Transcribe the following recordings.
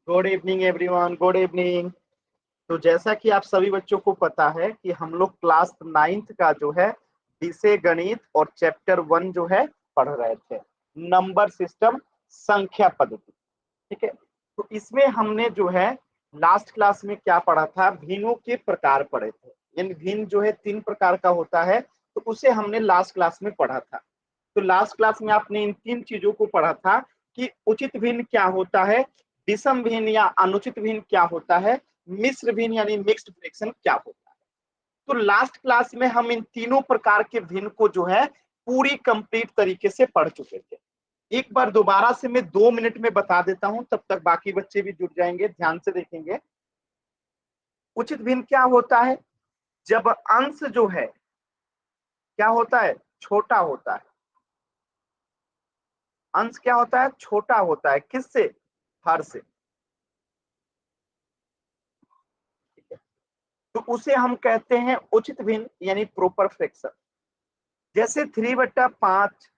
Good evening everyone, good evening. तो जैसा कि आप सभी बच्चों को पता है कि हम लोग क्लास नाइन्थ का जो है विषय गणित और चैप्टर 1 जो है पढ़ रहे थे, नंबर सिस्टम, संख्या पद्धति। ठीक है। तो इसमें हमने जो है लास्ट क्लास में क्या पढ़ा था, भिन्नों के प्रकार पढ़े थे। यानी भिन्न जो है 3 प्रकार का होता है, तो उसे हमने लास्ट क्लास में पढ़ा था। तो लास्ट क्लास में आपने इन 3 चीजों को पढ़ा था कि उचित भिन्न क्या होता है, विषम भिन्न या अनुचित भिन्न क्या होता है, मिश्र भिन्न यानी मिक्स्ड फ्रैक्शन क्या होता है। तो लास्ट क्लास में हम इन तीनों प्रकार के भिन्न को जो है पूरी कंप्लीट तरीके से पढ़ चुके थे। एक बार दोबारा से मैं 2 मिनट में बता देता हूं, तब तक बाकी बच्चे भी जुड़ जाएंगे, ध्यान से देखेंगे। उचित भिन्न क्या होता है, जब अंश जो है क्या होता है, छोटा होता है। अंश क्या होता है, छोटा होता है। किससे? हर से। तो उसे हम कहते हैं उचित भिन्न यानी प्रॉपर फ्रैक्शन। जैसे 3/5,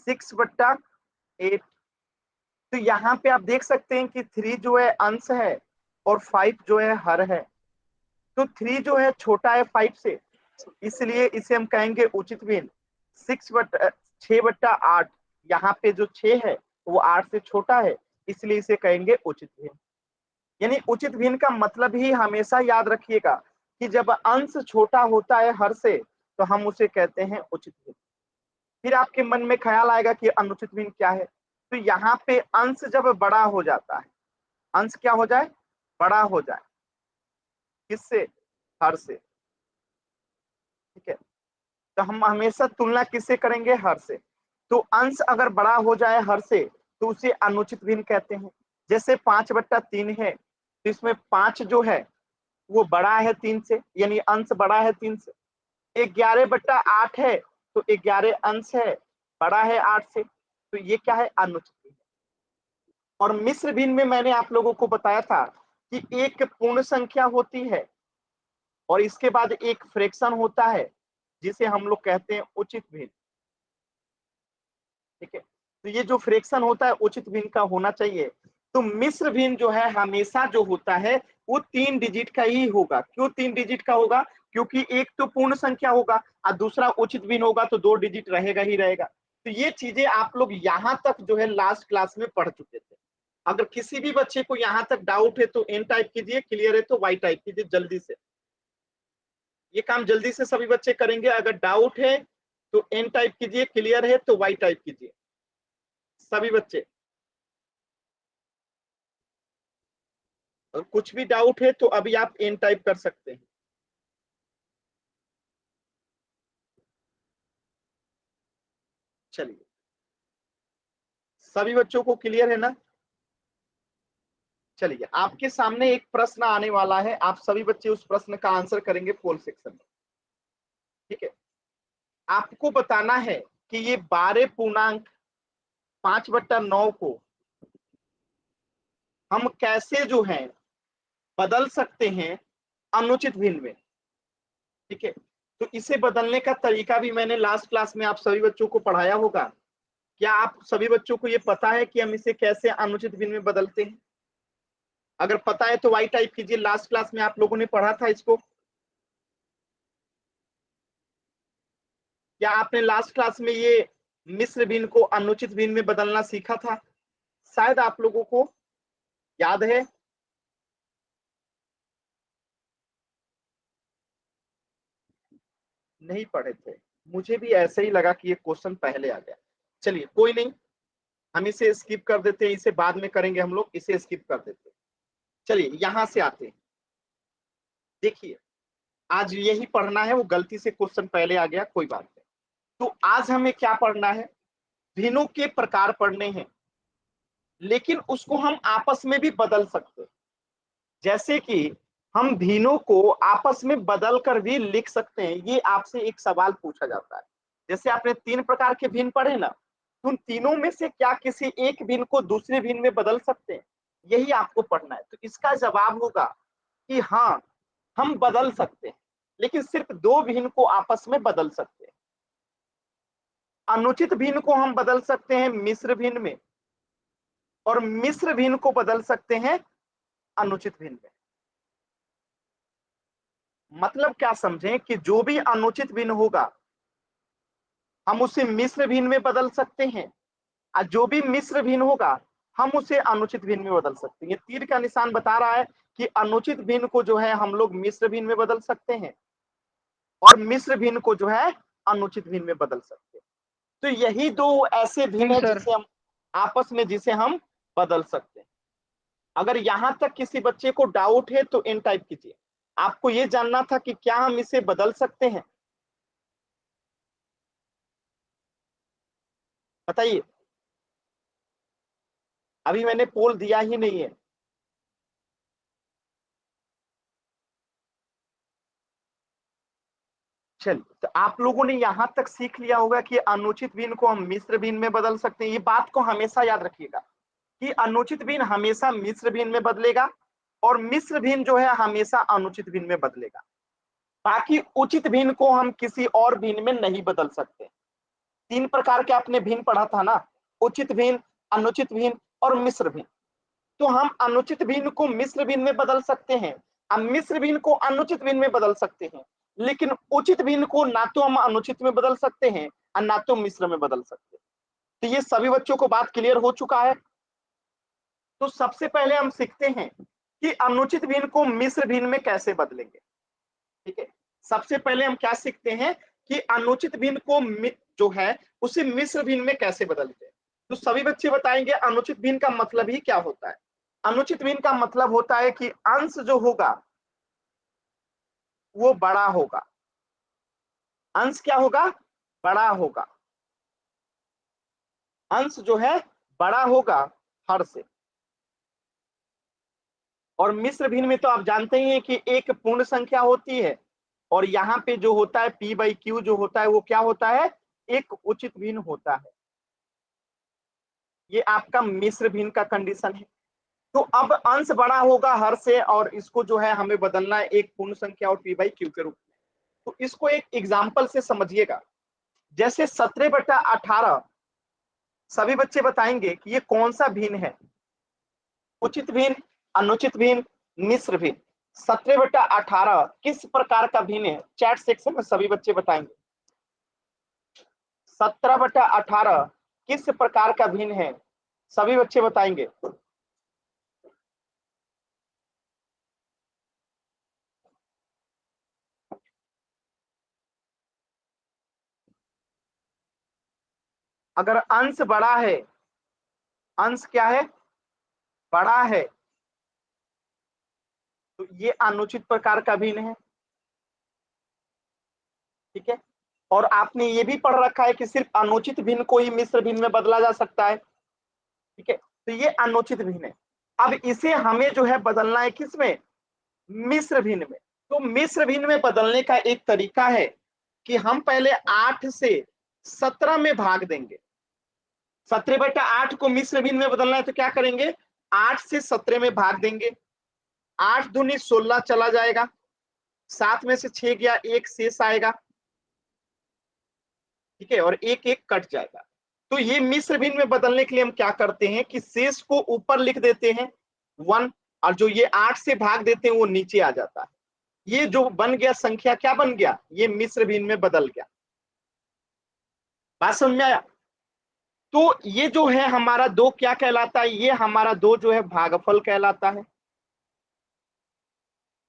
6/8। तो यहाँ पे आप देख सकते हैं कि 3 जो है अंश है और 5 जो है हर है। तो 3 जो है छोटा है 5 से, इसलिए इसे हम कहेंगे उचित भिन्न। 6/8, यहाँ पे जो 6 है वो 8 से छोटा है, इसलिए इसे कहेंगे उचित भिन्न। यानी उचित भिन्न का मतलब ही हमेशा याद रखिएगा कि जब अंश छोटा होता है हर से, तो हम उसे कहते हैं उचित भिन्न। फिर आपके मन में ख्याल आएगा कि अनुचित भिन्न क्या है। तो यहाँ पे अंश जब बड़ा हो जाता है, अंश क्या हो जाए, बड़ा हो जाए। किससे? हर से। ठीक है। तो हम हमेशा तुलना किससे करेंगे, हर से। तो अंश अगर बड़ा हो जाए हर से, तो उसे अनुचित भिन्न कहते हैं। जैसे 5/3 है, तो इसमें 5 जो है वो बड़ा है 3 से, यानी अंश बड़ा है 3 से। 11/8 है, तो 11 अंश है, बड़ा है 8 से। तो ये क्या है, अनुचित भिन्न। और मिश्र भिन्न में मैंने आप लोगों को बताया था कि एक पूर्ण संख्या होती है और इसके बाद एक फ्रैक्शन होता है, जिसे हम लोग कहते हैं उचित भिन्न। ठीक है। तो ये जो फ्रैक्शन होता है उचित भिन्न का होना चाहिए। तो मिश्र भिन्न जो है हमेशा जो होता है वो 3 डिजिट का ही होगा। क्यों 3 डिजिट का होगा? क्योंकि एक तो पूर्ण संख्या होगा और दूसरा उचित भिन्न होगा, तो 2 डिजिट रहेगा ही रहेगा। तो ये चीजें आप लोग यहां तक जो है लास्ट क्लास में पढ़ चुके थे। अगर किसी भी बच्चे को यहां तक डाउट है तो एन टाइप कीजिए, क्लियर है तो वाई टाइप कीजिए जल्दी से। ये काम जल्दी से सभी बच्चे करेंगे। अगर डाउट है तो एन टाइप कीजिए, क्लियर है तो वाई टाइप कीजिए सभी बच्चे। और कुछ भी डाउट है तो अभी आप एन टाइप कर सकते हैं। चलिए, सभी बच्चों को क्लियर है ना? चलिए, आपके सामने एक प्रश्न आने वाला है, आप सभी बच्चे उस प्रश्न का आंसर करेंगे पोल सेक्शन में। ठीक है। आपको बताना है कि ये 12.5/9 को हम कैसे जो है बदल सकते हैं अनुचित भिन्न में। ठीक है। तो इसे बदलने का तरीका भी मैंने लास्ट क्लास में आप सभी बच्चों को पढ़ाया होगा। क्या आप सभी बच्चों को ये पता है कि हम इसे कैसे अनुचित भिन्न में बदलते हैं? अगर पता है तो वाई टाइप कीजिए, लास्ट क्लास में आप लोगों ने पढ़ा था इसको। क्या आपने लास्ट क्लास में ये मिश्र भिन्न को अनुचित भिन्न में बदलना सीखा था? शायद आप लोगों को याद है। नहीं पढ़े थे, मुझे भी ऐसे ही लगा कि ये क्वेश्चन पहले आ गया। चलिए कोई नहीं, हम इसे स्किप कर देते हैं, इसे बाद में करेंगे हम लोग, इसे स्किप कर देते हैं। चलिए यहां से आते हैं। देखिए, आज यही पढ़ना है, वो गलती से क्वेश्चन पहले आ गया, कोई बात नहीं। तो आज हमें क्या पढ़ना है, भिन्नों के प्रकार पढ़ने हैं, लेकिन उसको हम आपस में भी बदल सकते हैं। जैसे कि हम भिन्नों को आपस में बदल कर भी लिख सकते हैं। ये आपसे एक सवाल पूछा जाता है। जैसे आपने 3 प्रकार के भिन्न पढ़े ना, तो उन तीनों में से क्या किसी एक भिन्न को दूसरे भिन्न में बदल सकते हैं? यही आपको पढ़ना है। तो इसका जवाब होगा कि हाँ, हम बदल सकते हैं, लेकिन सिर्फ 2 भिन्न को आपस में बदल सकते हैं। अनुचित भिन्न को हम बदल सकते हैं मिश्र भिन्न में, और मिश्र भिन्न को बदल सकते हैं अनुचित भिन्न में। मतलब क्या समझें कि जो भी अनुचित भिन्न होगा हम उसे मिश्र भिन्न में बदल सकते हैं, और जो भी मिश्र भिन्न होगा हम उसे अनुचित भिन्न में बदल सकते हैं। ये तीर का निशान बता रहा है कि अनुचित भिन्न को जो है हम लोग मिश्र भिन्न में बदल सकते हैं और मिश्र भिन्न को जो है अनुचित भिन्न में बदल सकते हैं। तो यही दो ऐसे भिन्न है सर। जिसे हम आपस में जिसे हम बदल सकते हैं। अगर यहां तक किसी बच्चे को डाउट है तो इन टाइप कीजिए। आपको ये जानना था कि क्या हम इसे बदल सकते हैं, बताइए। अभी मैंने पोल दिया ही नहीं है। चलिए, तो आप लोगों ने यहां तक सीख लिया होगा कि अनुचित भिन्न को हम मिश्र भिन्न में बदल सकते हैं। ये बात को हमेशा याद रखिएगा कि अनुचित भिन्न हमेशा मिश्र भिन्न में बदलेगा और मिश्र भिन्न जो है हमेशा अनुचित भिन्न में बदलेगा। बाकी उचित भिन्न को हम किसी और भिन्न में नहीं बदल सकते। तीन प्रकार के आपने भिन्न पढ़ा था ना, उचित भिन्न, अनुचित भिन्न और मिश्र भिन्न। तो हम अनुचित भिन्न को मिश्र भिन्न में बदल सकते हैं, हम मिश्र भिन्न को अनुचित भिन्न में बदल सकते हैं, लेकिन उचित भिन्न को ना तो हम अनुचित में बदल सकते हैं और ना तो मिश्र में बदल सकते हैं। तो ये सभी बच्चों को बात क्लियर हो चुका है। तो सबसे पहले हम सीखते हैं कि अनुचित भिन्न को मिश्र भिन्न में कैसे बदलेंगे। ठीक है, सबसे पहले हम क्या सीखते हैं कि अनुचित भिन्न को जो है उसे मिश्र भिन्न में कैसे बदलते हैं। तो सभी बच्चे बताएंगे अनुचित भिन्न का मतलब ही क्या होता है। अनुचित भिन्न का मतलब होता है कि अंश जो होगा वो बड़ा होगा। अंश क्या होगा, बड़ा होगा। अंश जो है बड़ा होगा हर से। और मिश्र भिन्न में तो आप जानते ही हैं कि एक पूर्ण संख्या होती है और यहाँ पे जो होता है p बाई क्यू जो होता है वो क्या होता है, एक उचित भिन्न होता है। ये आपका मिश्र भिन्न का कंडीशन है। तो अब अंश बड़ा होगा हर से और इसको जो है हमें बदलना है एक पूर्ण संख्या और p बाई क्यू के रूप में। तो इसको एक एग्जाम्पल से समझिएगा। जैसे 17/18, सभी बच्चे बताएंगे कि ये कौन सा भिन्न है, उचित भिन्न, अनुचित भिन्न, मिश्र भिन्न। 17/18 किस प्रकार का भिन्न है, चैट सेक्शन में सभी बच्चे बताएंगे। 17/18 किस प्रकार का भिन्न है, सभी बच्चे बताएंगे। अगर अंश बड़ा है, अंश क्या है, बड़ा है, तो ये अनुचित प्रकार का भिन्न है। ठीक है, और आपने ये भी पढ़ रखा है कि सिर्फ अनुचित भिन्न को ही मिश्र भिन्न में बदला जा सकता है। ठीक है, तो ये अनुचित भिन्न है। अब इसे हमें जो है बदलना है किसमें, मिश्र भिन्न में। तो मिश्र भिन्न में बदलने का एक तरीका है कि हम पहले 8 से 17 में भाग देंगे। 17/8 को मिश्र भिन्न में बदलना है तो क्या करेंगे, 8 से 17 में भाग देंगे। 8 दूनी 16 चला जाएगा, 7 में से 6 गया, 1 शेष आएगा। ठीक है, और एक एक कट जाएगा। तो ये मिश्र भिन्न में बदलने के लिए हम क्या करते हैं कि शेष को ऊपर लिख देते हैं 1, और जो ये 8 से भाग देते हैं वो नीचे आ जाता है। ये जो बन गया संख्या क्या बन गया, ये मिश्र भिन्न में बदल गया। बात समझ में आया। तो ये जो है हमारा 2 क्या कहलाता है, ये हमारा 2 जो है भागफल कहलाता है।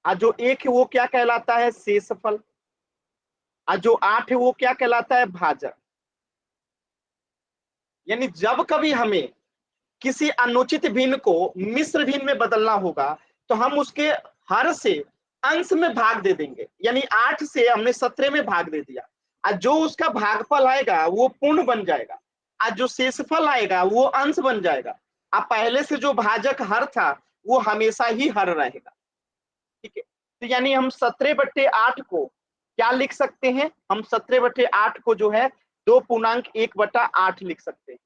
और जो 1 है वो क्या कहलाता है, शेषफल। और जो 8 है वो क्या कहलाता है, भाजक। यानी जब कभी हमें किसी अनुचित भिन्न को मिश्र भिन्न में बदलना होगा तो हम उसके हर से अंश में भाग दे देंगे। यानी 8 से हमने 17 में भाग दे दिया, और जो उसका भागफल आएगा वो पूर्ण बन जाएगा, और जो शेषफल आएगा वो अंश बन जाएगा। अब पहले से जो भाजक हर था वो हमेशा ही हर रहेगा। ठीक है, तो यानी हम 17/8 को क्या लिख सकते हैं, हम 17/8 को जो है 2.1/8 लिख सकते हैं।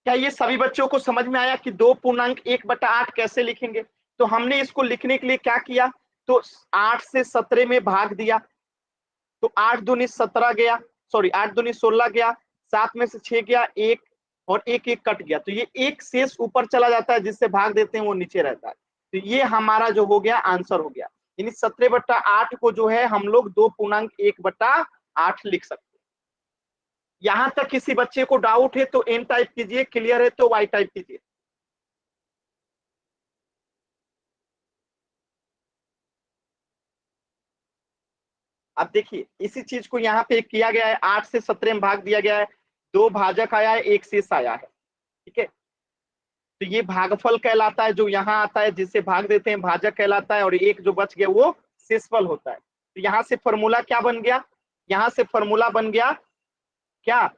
क्या ये सभी बच्चों को समझ में आया कि 2.1/8 कैसे लिखेंगे। तो हमने इसको लिखने के लिए क्या किया, तो 8 से 17 में भाग दिया, तो 8 दूनी 17 गया, सॉरी 8 दूनी 16 गया, 7 में से 6 गया, 1 और एक एक कट गया, तो ये एक शेष ऊपर चला जाता है, जिससे भाग देते हैं वो नीचे रहता है। तो ये हमारा जो हो गया आंसर हो गया। यानी 17/8 को जो है हम लोग 2.1/8 लिख सकते हैं। यहां तक किसी बच्चे को डाउट है तो एन टाइप कीजिए, क्लियर है तो वाई टाइप कीजिए। अब देखिए इसी चीज को यहाँ पे किया गया है, 8 से 17 में भाग दिया गया है, 2 भाजक आया है, 1 शेष आया है। ठीक है, तो ये भागफल कहलाता है, जो यहाँ आता है जिसे भाग देते हैं भाजक कहलाता है, और एक जो बच गया वो शेषफल होता है। तो यहाँ से फॉर्मूला क्या बन गया, यहाँ से फॉर्मूला बन गया क्या,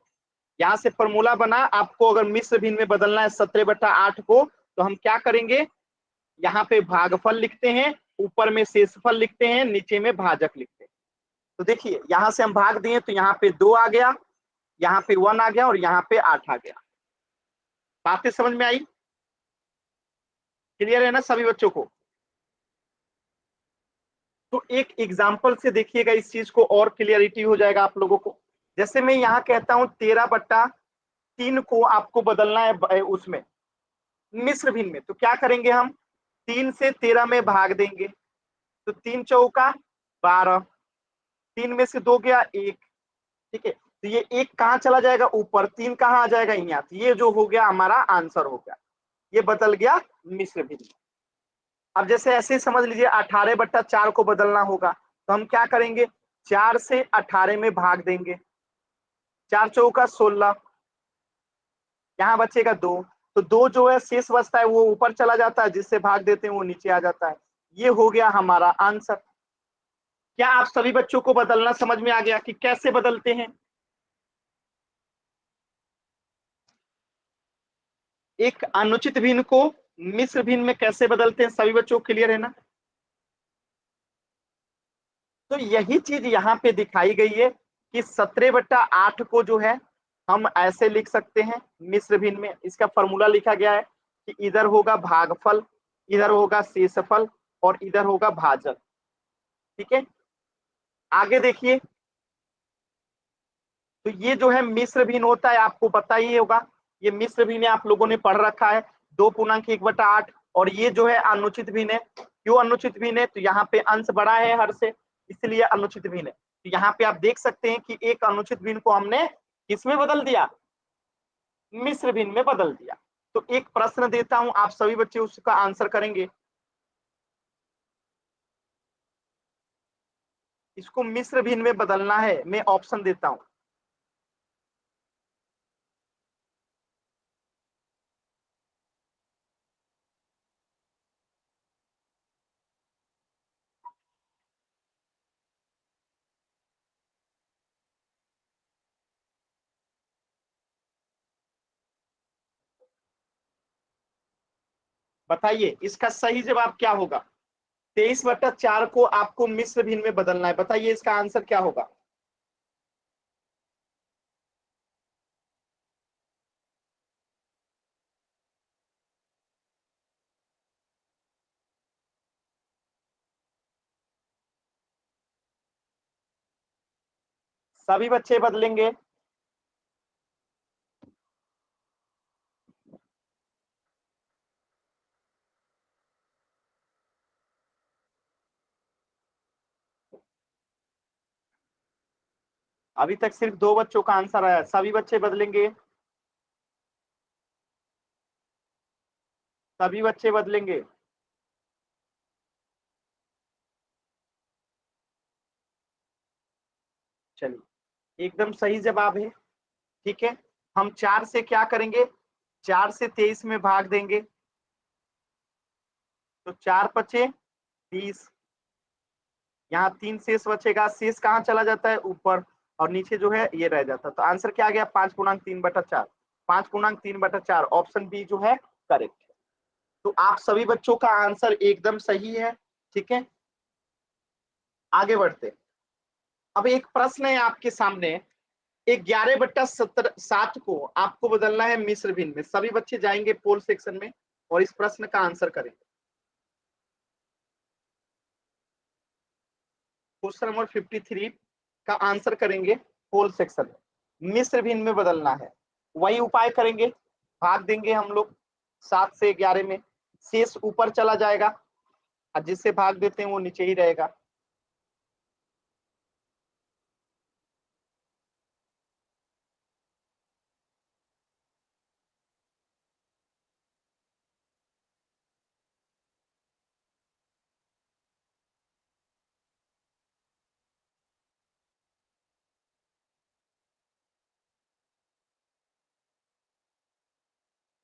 यहाँ से फॉर्मूला बना, आपको अगर मिश्र भिन्न में बदलना है 17/8 को, तो हम क्या करेंगे, यहाँ पे भागफल लिखते हैं, ऊपर में शेषफल लिखते हैं, नीचे में भाजक लिखते हैं। तो देखिए यहाँ से हम भाग दिए तो यहाँ पे 2 आ गया, यहाँ पे 1 आ गया, और यहाँ पे 8 आ गया। बातें समझ में आई, क्लियर है ना सभी बच्चों को? तो एक एग्जाम्पल से देखिएगा इस चीज को, और क्लियरिटी हो जाएगा आप लोगों को। जैसे मैं यहाँ कहता हूं 13/3 को आपको बदलना है उसमें मिश्र भिन्न में, तो क्या करेंगे हम, 3 से 13 में भाग देंगे, तो 3 चौका 12, 3 में से 2 गया 1। ठीक है, तो ये 1 कहाँ चला जाएगा ऊपर, 3 कहाँ आ जाएगा यहाँ, तो ये जो हो गया हमारा आंसर हो गया, ये बदल गया मिश्र भिन्न। अब जैसे ऐसे ही समझ लीजिए 18/4 को बदलना होगा, तो हम क्या करेंगे, 4 से 18 में भाग देंगे, 4 चौका 16, यहाँ बचेगा 2, तो 2 जो है शेष बचता है वो ऊपर चला जाता है, जिससे भाग देते हैं वो नीचे आ जाता है। ये हो गया हमारा आंसर। क्या आप सभी बच्चों को बदलना समझ में आ गया कि कैसे बदलते हैं? एक अनुचित भिन्न को मिश्र भिन्न में कैसे बदलते हैं, सभी बच्चों को क्लियर है ना? तो यही चीज यहाँ पे दिखाई गई है कि 17/8 को जो है हम ऐसे लिख सकते हैं मिश्र भिन्न में। इसका फॉर्मूला लिखा गया है कि इधर होगा भागफल, इधर होगा शेषफल, और इधर होगा भाजक। ठीक है, आगे देखिए, तो ये जो है मिश्र भिन्न होता है, आपको पता ही होगा, ये मिश्र भिन्न आप लोगों ने पढ़ रखा है, 2.1/8। और ये जो है अनुचित भिन्न है। क्यों अनुचित भिन्न है, तो यहाँ पे अंश बड़ा है हर से, इसलिए अनुचित भिन्न है। तो यहाँ पे आप देख सकते हैं कि एक अनुचित भिन्न को हमने किसमें बदल दिया, मिश्र भिन्न में बदल दिया। तो एक प्रश्न देता हूं, आप सभी बच्चे उसका आंसर करेंगे। इसको मिश्र भिन्न में बदलना है, मैं ऑप्शन देता हूं। बताइए इसका सही जवाब क्या होगा। 23/4 को आपको मिश्र भिन्न में बदलना है, बताइए इसका आंसर क्या होगा। सभी बच्चे बदलेंगे? अभी तक सिर्फ 2 बच्चों का आंसर आया, सभी बच्चे बदलेंगे? सभी बच्चे बदलेंगे? चलिए एकदम सही जवाब है। ठीक है, हम 4 से क्या करेंगे, 4 से 23 में भाग देंगे, तो 4×5 = 30, यहाँ 3 शेष बचेगा, शेष कहाँ चला जाता है ऊपर, और नीचे जो है ये रह जाता है। तो आंसर क्या आ गया, 5×3/4, 5×3/4, ऑप्शन बी जो है करेक्ट है। तो आप सभी बच्चों का आंसर एकदम सही है। ठीक है, आगे बढ़ते। अब एक प्रश्न है आपके सामने, 11/7 को आपको बदलना है मिश्र भिन्न में। सभी बच्चे जाएंगे पोल सेक्शन में और इस प्रश्न का आंसर करेंगे। क्वेश्चन नंबर 53 का आंसर करेंगे पोल सेक्शन में। मिश्र भिन्न में बदलना है, वही उपाय करेंगे। भाग देंगे हम लोग 7 से 11 में, शेष ऊपर चला जाएगा और जिससे भाग देते हैं वो नीचे ही रहेगा।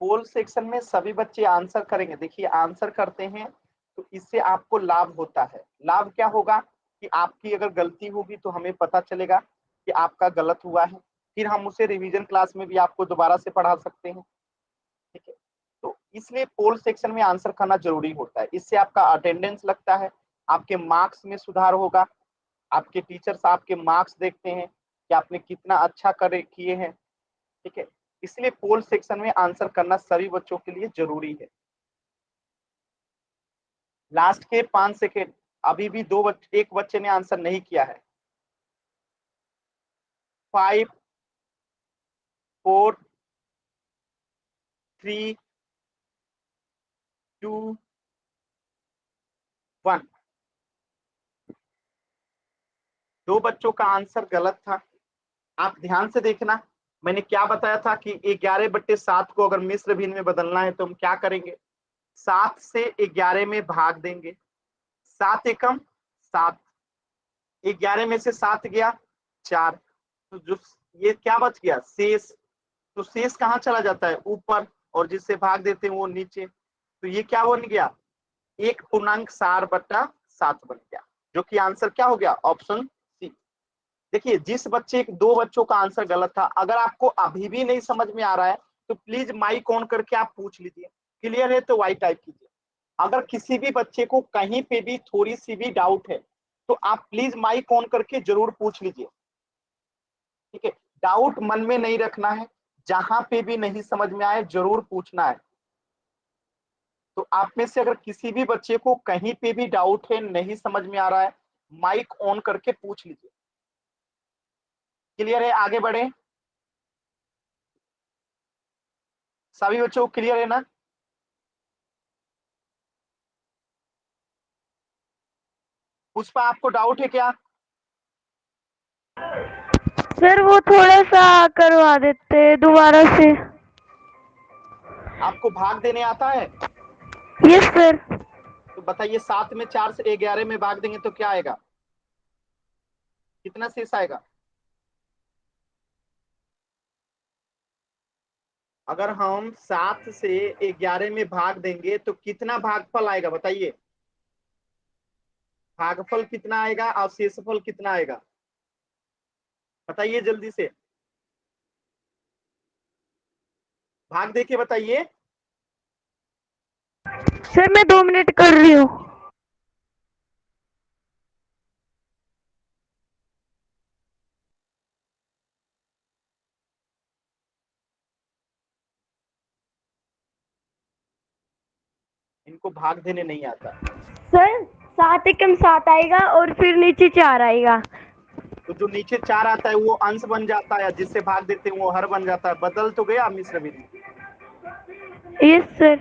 पोल सेक्शन में सभी बच्चे आंसर करेंगे। देखिए आंसर करते हैं तो इससे आपको लाभ होता है। लाभ क्या होगा कि आपकी अगर गलती होगी तो हमें पता चलेगा कि आपका गलत हुआ है, फिर हम उसे रिवीजन क्लास में भी आपको दोबारा से पढ़ा सकते हैं। ठीक है, तो इसलिए पोल सेक्शन में आंसर करना जरूरी होता है। इससे आपका अटेंडेंस लगता है, आपके मार्क्स में सुधार होगा, आपके टीचर्स आपके मार्क्स देखते हैं कि आपने कितना अच्छा करे किए हैं। ठीक है, इसलिए पोल सेक्शन में आंसर करना सभी बच्चों के लिए जरूरी है। लास्ट के 5 सेकेंड, अभी भी एक बच्चे ने आंसर नहीं किया है। 5 4 3 2 1। 2 बच्चों का आंसर गलत था। आप ध्यान से देखना, मैंने क्या बताया था कि 11/7 को अगर मिश्र भिन्न में बदलना है तो हम क्या करेंगे, 7 से 11 में भाग देंगे। 7 एकम 7, 11 में से 7 गया 4, तो जो ये क्या बच गया शेष, तो शेष कहाँ चला जाता है ऊपर, और जिससे भाग देते हैं वो नीचे। तो ये क्या बन गया 1/4/7 बन गया, जो कि आंसर क्या हो गया ऑप्शन सी। देखिए जिस बच्चे 2 बच्चों का आंसर गलत था, अगर आपको अभी भी नहीं समझ में आ रहा है तो प्लीज माइक ऑन करके आप पूछ लीजिए। क्लियर है तो वाई टाइप कीजिए। अगर किसी भी बच्चे को कहीं पे भी थोड़ी सी भी डाउट है तो आप प्लीज माइक ऑन करके जरूर पूछ लीजिए। ठीक है, डाउट मन में नहीं रखना है, जहां पे भी नहीं समझ में आए जरूर पूछना है। तो आप में से अगर किसी भी बच्चे को कहीं पे भी डाउट है, नहीं समझ में आ रहा है, माइक ऑन करके पूछ लीजिए। क्लियर है, आगे बढ़े। सभी बच्चों को क्लियर है ना। पुष्पा आपको डाउट है क्या। सर वो थोड़ा सा करवा देते दोबारा से। आपको भाग देने आता है। Yes sir. तो बताइए 7 में 4 से 11 में भाग देंगे तो क्या आएगा, कितना शेष आएगा। अगर हम 7 से 11 में भाग देंगे तो कितना भागफल आएगा बताइए। भागफल कितना आएगा और शेषफल कितना आएगा, बताइए जल्दी से, भाग दे के बताइए। सर मैं 2 मिनट कर रही हूँ। इनको भाग देने नहीं आता। सर 7 एकम 7 आएगा और फिर नीचे 4 आएगा। तो जो नीचे 4 आता है वो अंश बन जाता है, जिससे भाग देते हैं वो हर बन जाता है। बदल तो गया मिश्र भिन्न। Yes sir.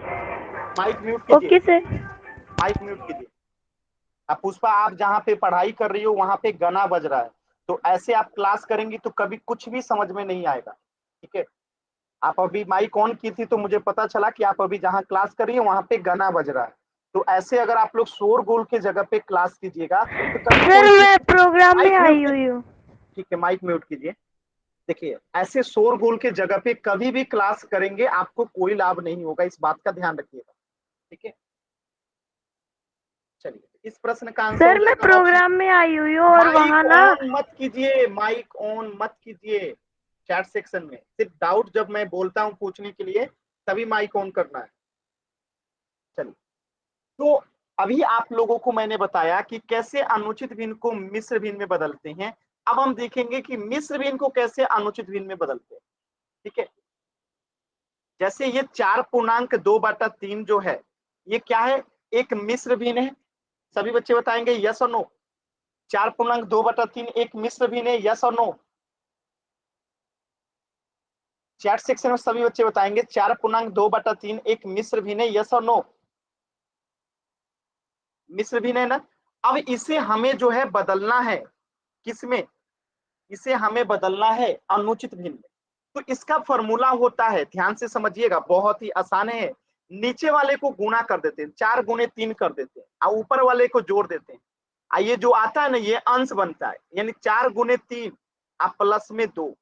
माइक म्यूट कीजिए, ओके सर। माइक म्यूट कीजिए। अब पुष्पा आप जहाँ पे पढ़ाई कर रही हो वहां पे गाना बज रहा है, तो ऐसे आप क्लास करेंगी तो कभी कुछ भी समझ में नहीं आएगा। ठीक है, आप अभी माइक ऑन की थी तो मुझे पता चला कि आप अभी जहाँ क्लास कर रही है वहां पे गाना बज रहा है। तो ऐसे अगर आप लोग शोरगुल के जगह पे क्लास कीजिएगा तो कभी सर कोई मैं प्रोग्राम में माइक म्यूट आई कीजिए। हुई हूँ। ठीक है, माइक म्यूट कीजिए। देखिए ऐसे शोरगुल के जगह पे कभी भी क्लास करेंगे आपको कोई लाभ नहीं होगा, इस बात का ध्यान रखिएगा। ठीक है, चलिए इस प्रश्न का आंसर हो सर मैं जाएगा ऑप्शन। प्रोग्राम में आई हुई हूँ और माइक वहाँ ना। ऑन मत कीजिए, माइक ऑन मत कीजिए। चैट सेक्शन में सिर्फ डाउट जब मैं बोलता हूं पूछने के लिए तभी माइक ऑन करना है। चलिए, तो अभी आप लोगों को मैंने बताया कि कैसे अनुचित भिन्न को मिश्र भिन्न में बदलते हैं। अब हम देखेंगे कि मिश्र भिन्न को कैसे अनुचित भिन्न में बदलते हैं। ठीक है, जैसे ये 4/2/3 जो है ये क्या है, एक मिश्र भिन्न है। सभी बच्चे बताएंगे यस और नो। 4/2/3 एक मिश्र भिन्न है, यस और नो। चैट सेक्शन में सभी बच्चे बताएंगे 4.2/3 एक मिश्र भिन्न है, यस और नो? मिश्र भिन्न है ना। अब इसे हमें जो है बदलना है, किसमें? इसे हमें बदलना है अनुचित भिन्न में। तो इसका फॉर्मूला होता है, ध्यान से समझिएगा, बहुत ही आसान है। नीचे वाले को गुणा कर देते हैं, 4 × 3 कर देते हैं, और ऊपर वाले को जोड़ देते हैं। ये जो आता है ना, ये अंश बनता है, यानी 4 × 3 आप प्लस में 2,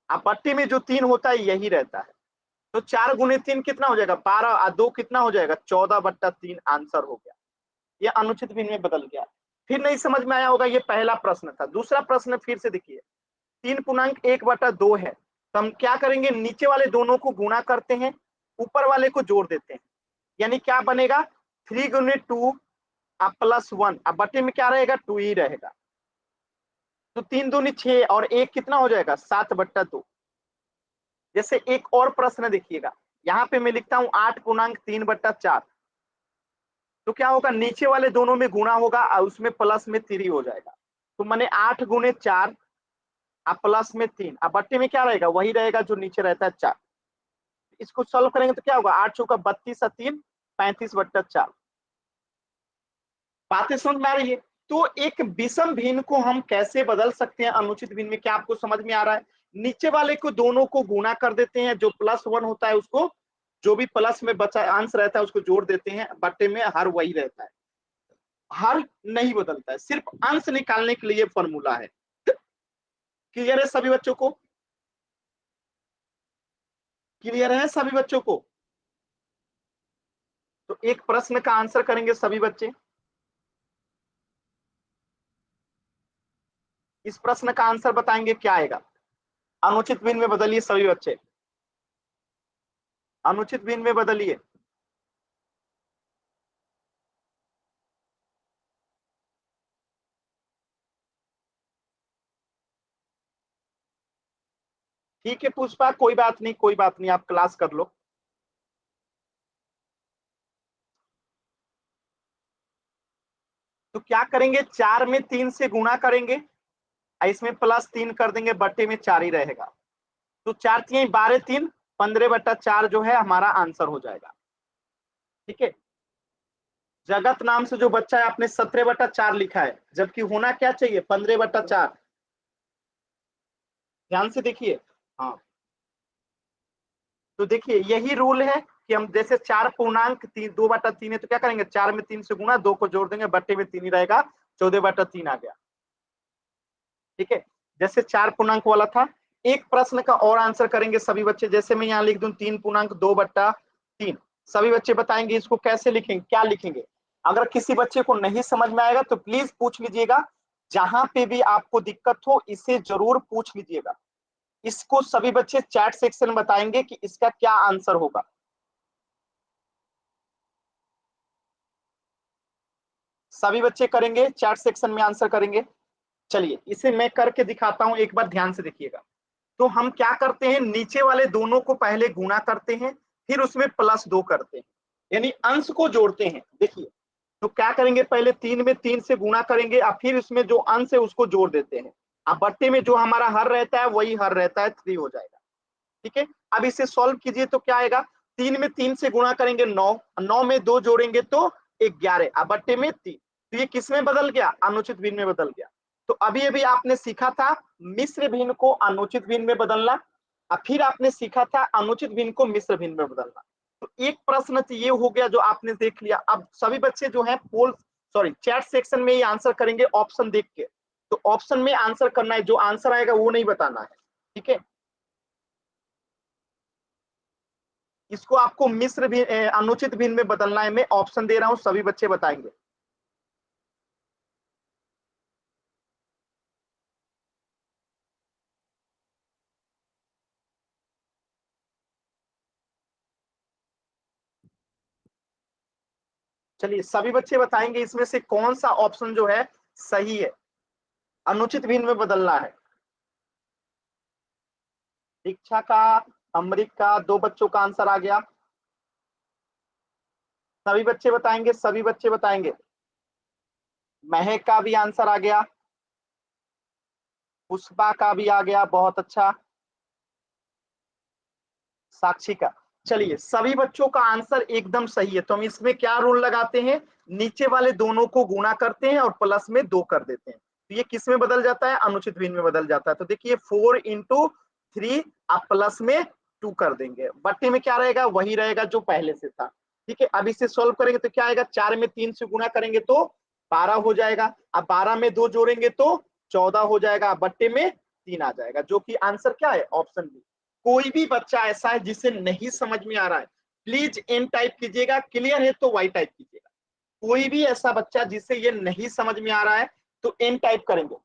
आप बट्टे में जो 3 होता है यही रहता है। तो 4 × 3 कितना हो जाएगा? 12, और 2 कितना हो जाएगा? 14/3 आंसर हो गया। ये अनुचित भिन्न में बदल गया। फिर नहीं समझ में आया होगा, ये पहला प्रश्न था। दूसरा प्रश्न फिर से देखिए, 3.1/2 है, तो हम क्या करेंगे? नीचे वाले दोनों को गुणा करते हैं, ऊपर वाले को जोड़ देते हैं, यानी क्या बनेगा? 3 × 2 अब +1, अब बटे में क्या रहेगा? 2 ही रहेगा। तो 3 दूनी 6 और 1 कितना हो जाएगा? 7/2। जैसे एक और प्रश्न देखिएगा, यहाँ पे मैं लिखता हूं 8.3/4, तो क्या होगा? नीचे वाले दोनों में गुणा होगा और उसमें प्लस में 3 हो जाएगा। तो मैंने 8 × 4 अब प्लस में 3, अब बट्टे में क्या रहेगा? वही रहेगा जो नीचे रहता है 4। इसको सॉल्व करेंगे तो क्या होगा? 8 चौका 32 और 3 35/4। बातें समझ में आ रही है? तो एक विषम भिन्न को हम कैसे बदल सकते हैं अनुचित भिन्न में, क्या आपको समझ में आ रहा है? नीचे वाले को दोनों को गुणा कर देते हैं, जो +1 होता है उसको, जो भी प्लस में बचा अंश रहता है उसको जोड़ देते हैं, बट्टे में हर वही रहता है, हर नहीं बदलता है, सिर्फ अंश निकालने के लिए फॉर्मूला है। क्लियर है सभी बच्चों को? क्लियर है सभी बच्चों को? तो एक प्रश्न का आंसर करेंगे सभी बच्चे। इस प्रश्न का आंसर बताएंगे क्या आएगा? अनुचित भिन्न में बदलिए सभी बच्चे, अनुचित भिन्न में बदलिए। ठीक है पुष्पा, कोई बात नहीं, कोई बात नहीं, आप क्लास कर लो। तो क्या करेंगे? 4 में 3 से गुणा करेंगे, इसमें +3 कर देंगे, बट्टे में 4 ही रहेगा। तो 4 3 12 3 15/4 जो है हमारा आंसर हो जाएगा। ठीक है, जगत नाम से जो बच्चा है आपने 17/4 लिखा है, जबकि होना क्या चाहिए? 15/4। ध्यान से देखिए। हाँ, तो देखिए यही रूल है कि हम जैसे 4.2/3 है तो क्या करेंगे? 4 में 3 से गुणा, 2 को जोड़ देंगे, बट्टे में 3 ही रहेगा, 14/3 आ गया। ठीक है, जैसे 4 वाला था। एक प्रश्न का और आंसर करेंगे सभी बच्चे, जैसे मैं यहाँ लिख दूं 3.2/3, सभी बच्चे बताएंगे इसको कैसे लिखेंगे, क्या लिखेंगे? अगर किसी बच्चे को नहीं समझ में आएगा तो प्लीज पूछ लीजिएगा, जहां पे भी आपको दिक्कत हो इसे जरूर पूछ लीजिएगा। इसको सभी बच्चे चैट सेक्शन में बताएंगे कि इसका क्या आंसर होगा। सभी बच्चे करेंगे, चैट सेक्शन में आंसर करेंगे। चलिए इसे मैं करके दिखाता हूं, एक बार ध्यान से देखिएगा। तो हम क्या करते हैं? नीचे वाले दोनों को पहले गुणा करते हैं, फिर उसमें +2 करते हैं, यानी अंश को जोड़ते हैं। देखिए, तो क्या करेंगे? पहले 3 में 3 से गुणा करेंगे और फिर उसमें जो अंश है उसको जोड़ देते हैं। अब बट्टे में जो हमारा हर रहता है वही हर रहता है, 3 हो जाएगा। ठीक है, अब इसे सॉल्व कीजिए तो क्या आएगा? 3 में 3 से गुणा करेंगे 9, 9 में 2 जोड़ेंगे तो 11, अब बट्टे में 3। तो ये किस में बदल गया? अनुचित भिन्न में बदल गया। तो अभी अभी आपने सीखा था मिश्र भिन्न को अनुचित भिन्न में बदलना, और फिर आपने सीखा था अनुचित भिन्न को मिश्र भिन्न में बदलना। तो एक प्रश्न तो ये हो गया जो आपने देख लिया। अब सभी बच्चे जो है पोल सॉरी चैट सेक्शन में ये आंसर करेंगे ऑप्शन देख के। तो ऑप्शन में आंसर करना है, जो आंसर आएगा वो नहीं बताना है। ठीक है, इसको आपको मिश्र भी अनुचित भिन्न में बदलना है। मैं ऑप्शन दे रहा हूं, सभी बच्चे बताएंगे। चलिए सभी बच्चे बताएंगे इसमें से कौन सा ऑप्शन जो है सही है, अनुचित भिन्न में बदलना है। दीक्षा का, अमृत का, 2 बच्चों का आंसर आ गया। सभी बच्चे बताएंगे, सभी बच्चे बताएंगे। महक का भी आंसर आ गया, पुष्पा का भी आ गया, बहुत अच्छा। साक्षी का। चलिए, सभी बच्चों का आंसर एकदम सही है, तो हम इसमें क्या रूल लगाते हैं, नीचे वाले दोनों को गुणा करते हैं और प्लस में 2 कर देते हैं, तो ये किस में बदल जाता है, अनुचित भिन्न में बदल जाता है। तो देखिए 4 × 3 आप प्लस में 2 कर देंगे, बट्टे में क्या रहेगा, वही रहेगा जो पहले से था। ठीक है, अब इसे सॉल्व करेंगे तो क्या आएगा, 4 में 3 से गुणा करेंगे तो 12 हो जाएगा, अब 12 में 2 जोड़ेंगे तो 14 हो जाएगा, बट्टे में 3 आ जाएगा, जो कि आंसर क्या है, ऑप्शन बी। कोई भी बच्चा ऐसा है जिसे नहीं समझ में आ रहा है, प्लीज एन टाइप कीजिएगा, क्लियर है तो वाई टाइप कीजिएगा। कोई भी ऐसा बच्चा जिसे ये नहीं समझ में आ रहा है तो एन टाइप करेंगे।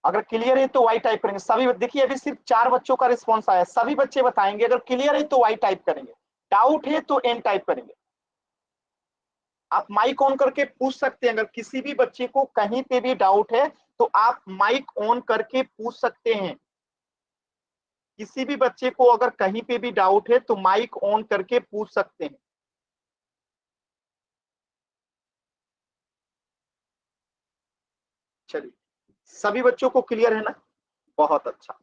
अगर क्लियर है तो वाई टाइप करेंगे सभी। देखिए अभी सिर्फ 4 बच्चों का रिस्पॉन्स आया, सभी बच्चे बताएंगे, अगर क्लियर है तो वाई टाइप करेंगे, डाउट है तो एन टाइप करेंगे। आप माइक ऑन करके पूछ सकते हैं, अगर किसी भी बच्चे को कहीं पे भी डाउट है तो आप माइक ऑन करके पूछ सकते हैं। किसी भी बच्चे को अगर कहीं पे भी डाउट है तो माइक ऑन करके पूछ सकते हैं। चलिए, सभी बच्चों को क्लियर है ना, बहुत अच्छा।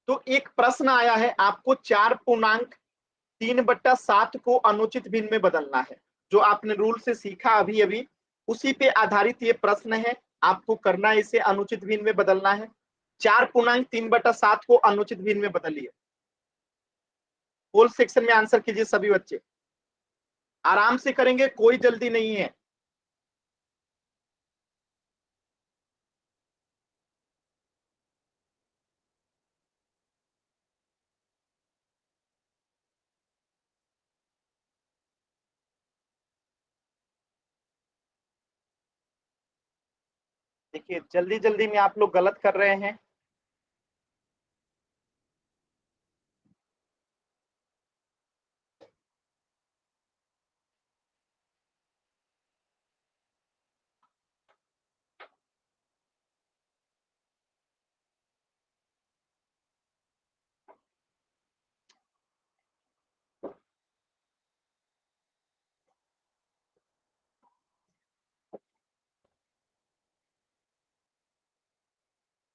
तो एक प्रश्न आया है, आपको 4.3/7 को अनुचित भिन्न में बदलना है, जो आपने रूल से सीखा अभी अभी, उसी पे आधारित ये प्रश्न है। आपको करना है, इसे अनुचित भिन्न में बदलना है। 4.3/7 को अनुचित भिन्न में बदलिए। होल सेक्शन में आंसर कीजिए सभी बच्चे, आराम से करेंगे, कोई जल्दी नहीं है। देखिए जल्दी जल्दी में आप लोग गलत कर रहे हैं।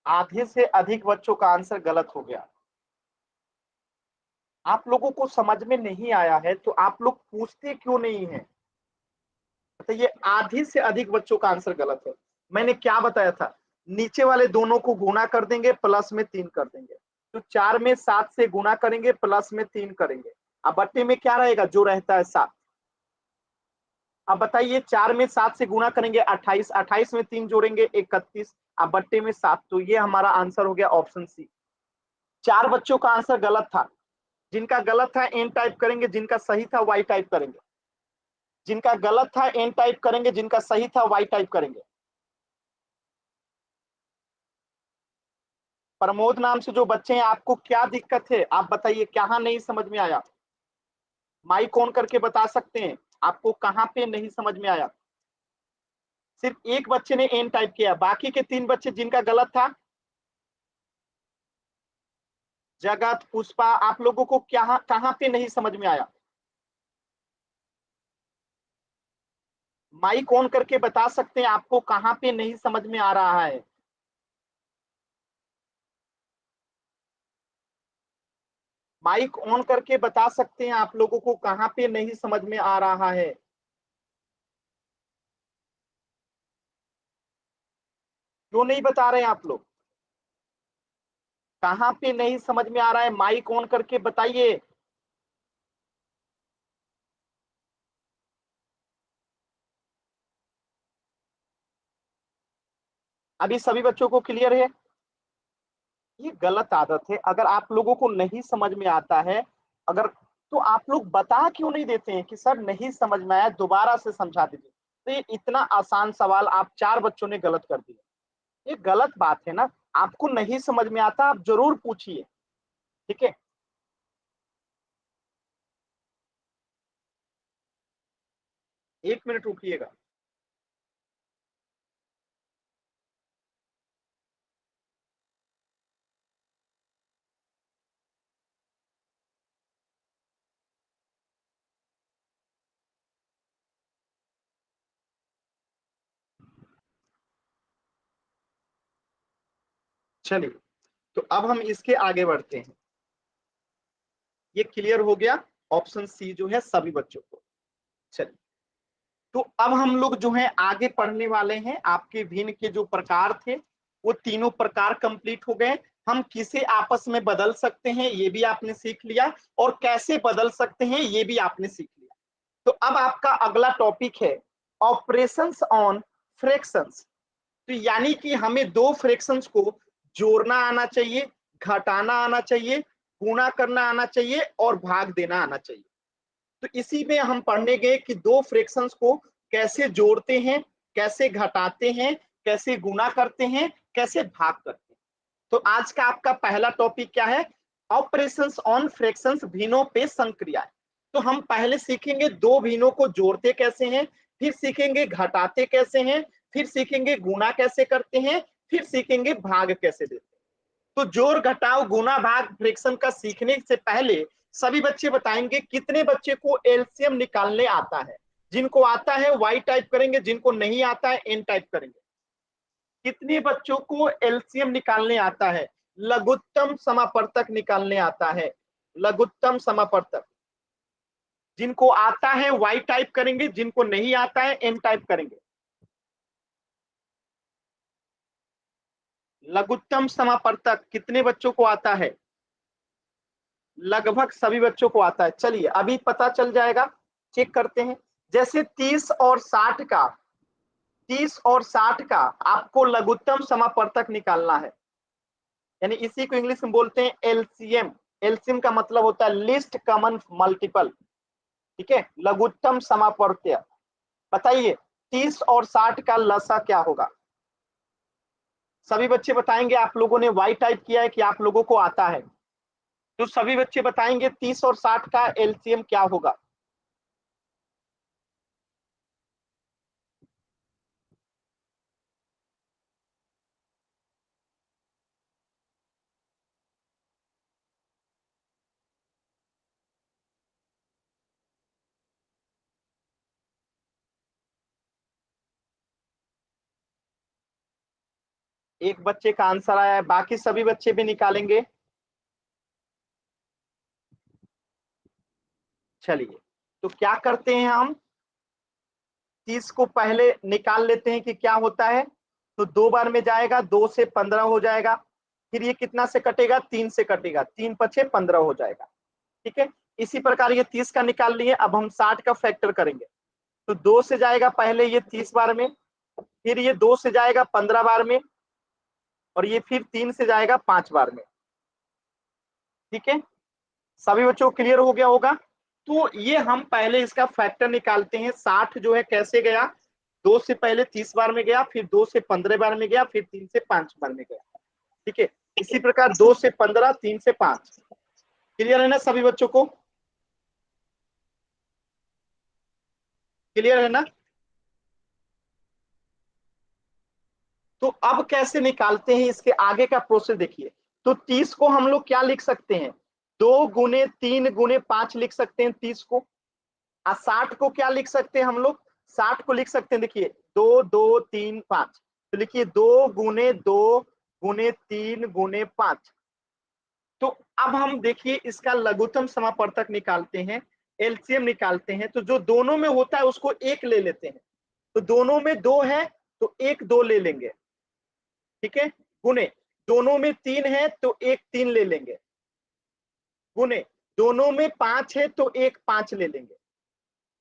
आधे से अधिक बच्चों का आंसर गलत हो गया। आप लोगों को समझ में नहीं आया है तो आप लोग पूछते क्यों नहीं है। तो ये आधी से अधिक बच्चों का आंसर गलत है। मैंने क्या बताया था, नीचे वाले दोनों को गुणा कर देंगे, प्लस में 3 कर देंगे, तो 4 में 7 से गुणा करेंगे, प्लस में 3 करेंगे, अब बट्टे में क्या रहेगा, जो रहता है 7। अब बताइए 4 में 7 से गुणा करेंगे 28, 28 में 3 जोड़ेंगे 31, अब बट्टे में 7, तो ये हमारा आंसर हो गया ऑप्शन सी। 4 बच्चों का आंसर गलत था, जिनका गलत था एन टाइप करेंगे, जिनका सही था वाई टाइप करेंगे। जिनका गलत था एन टाइप करेंगे, जिनका सही था वाई टाइप करेंगे। प्रमोद नाम से जो बच्चे हैं, आपको क्या दिक्कत है, आप बताइए, कहाँ नहीं समझ में आया, माइक ऑन करके बता सकते हैं, आपको कहाँ पे नहीं समझ में आया। सिर्फ एक बच्चे ने एन टाइप किया, बाकी के 3 बच्चे जिनका गलत था, जगत, पुष्पा, आप लोगों को क्या कहाँ पे नहीं समझ में आया, माइक ऑन करके बता सकते हैं, आपको कहाँ पे नहीं समझ में आ रहा है। माइक ऑन करके बता सकते हैं, आप लोगों को कहाँ पे नहीं समझ में आ रहा है। क्यों नहीं बता रहे हैं आप लोग, कहाँ पे नहीं समझ में आ रहा है, माइक ऑन करके बताइए। अभी सभी बच्चों को क्लियर है। ये गलत आदत है, अगर आप लोगों को नहीं समझ में आता है, अगर, तो आप लोग बता क्यों नहीं देते हैं कि सर नहीं समझ में आया, दोबारा से समझा दीजिए। तो ये इतना आसान सवाल आप 4 बच्चों ने गलत कर दिया, ये गलत बात है ना। आपको नहीं समझ में आता, आप जरूर पूछिए, ठीक है। 1 मिनट रुकिएगा। चलिए, तो अब हम इसके आगे बढ़ते हैं। ये क्लियर हो गया ऑप्शन सी जो है सभी बच्चों को। चलिए, तो अब हम लोग जो है आगे पढ़ने वाले हैं। आपके भिन्न के जो प्रकार थे वो तीनों प्रकार कंप्लीट हो गए। हम किसे आपस में बदल सकते हैं ये भी आपने सीख लिया, और कैसे बदल सकते हैं ये भी आपने सीख लिया। तो अब आपका अगला टॉपिक है ऑपरेशंस ऑन फ्रैक्शंस। तो यानी कि हमें दो फ्रैक्शंस को जोड़ना आना चाहिए, घटाना आना चाहिए, गुणा करना आना चाहिए और भाग देना आना चाहिए। तो इसी में हम पढ़ने गए कि दो फ्रैक्शंस को कैसे जोड़ते हैं, कैसे घटाते हैं, कैसे गुणा करते हैं, कैसे भाग करते हैं। तो आज का आपका पहला टॉपिक क्या है? ऑपरेशंस ऑन फ्रैक्शंस, भिन्नों पे संक्रियाएं। तो हम पहले सीखेंगे दो भिन्नों को जोड़ते कैसे हैं, फिर सीखेंगे घटाते कैसे हैं, फिर सीखेंगे गुणा कैसे करते हैं, फिर सीखेंगे भाग कैसे देते हैं। तो जोड़ घटाव गुणा भाग फ्रैक्शन का सीखने से पहले सभी बच्चे बताएंगे कितने बच्चे को एलसीएम निकालने आता है। जिनको आता है वाई टाइप करेंगे, जिनको नहीं आता है एन टाइप करेंगे। कितने बच्चों को एलसीएम निकालने आता है, लघुत्तम समापवर्तक निकालने आता है? लघुत्तम समापवर्तक जिनको आता है वाई टाइप करेंगे, जिनको नहीं आता है एन टाइप करेंगे। लघुत्तम समापवर्तक कितने बच्चों को आता है? लगभग सभी बच्चों को आता है। चलिए अभी पता चल जाएगा, चेक करते हैं। जैसे 30 और 60 का, 30 और 60 का आपको लघुत्तम समापवर्तक निकालना है, यानी इसी को इंग्लिश में बोलते हैं एलसीएम। एलसीएम का मतलब होता है लिस्ट कॉमन मल्टीपल। ठीक है, लघुत्तम समापवर्तक। बताइए 30 और 60 का लसा क्या होगा? सभी बच्चे बताएंगे। आप लोगों ने वाई टाइप किया है कि आप लोगों को आता है? तो सभी बच्चे बताएंगे 30 और 60 का एलसीएम क्या होगा? एक बच्चे का आंसर आया है, बाकी सभी बच्चे भी निकालेंगे। चलिए, तो क्या करते हैं हम, 30 को पहले निकाल लेते हैं कि क्या होता है। तो 2 बार में जाएगा, 2 से 15 हो जाएगा। फिर ये कितना से कटेगा? 3 से कटेगा, 3 पचे 15 हो जाएगा। ठीक है, इसी प्रकार ये 30 का निकाल लिए। अब हम 60 का फैक्टर करेंगे। तो 2 से जाएगा पहले ये 30 बार में, फिर ये 2 से जाएगा 15 बार में, और ये फिर 3 से जाएगा 5 बार में। ठीक है, सभी बच्चों को क्लियर हो गया होगा। तो ये हम पहले इसका फैक्टर निकालते हैं। 60 जो है कैसे गया? 2 से पहले 30 बार में गया, फिर 2 से 15 बार में गया, फिर 3 से 5 बार में गया। ठीक है, इसी प्रकार 2 से 15, 3 से 5। क्लियर है ना सभी बच्चों को? क्लियर है ना? तो अब कैसे निकालते हैं, इसके आगे का प्रोसेस देखिए। तो 30 को हम लोग क्या लिख सकते हैं? 2 गुने 3 गुने 5 लिख सकते हैं 30 को। और 60 को क्या लिख सकते हैं हम लोग? 60 को लिख सकते हैं, देखिए 2 2 3 5। तो लिखिए 2 गुने 2 गुने 3 गुने 5। तो अब हम देखिए इसका लघुत्तम समापवर्तक निकालते हैं, एलसीएम निकालते हैं। तो जो दोनों में होता है उसको एक ले लेते हैं। तो दोनों में 2 है तो एक 2 ले लेंगे। ठीक है, गुने दोनों में 3 है तो एक 3 ले लेंगे। गुने दोनों में 5 है तो एक 5 ले लेंगे।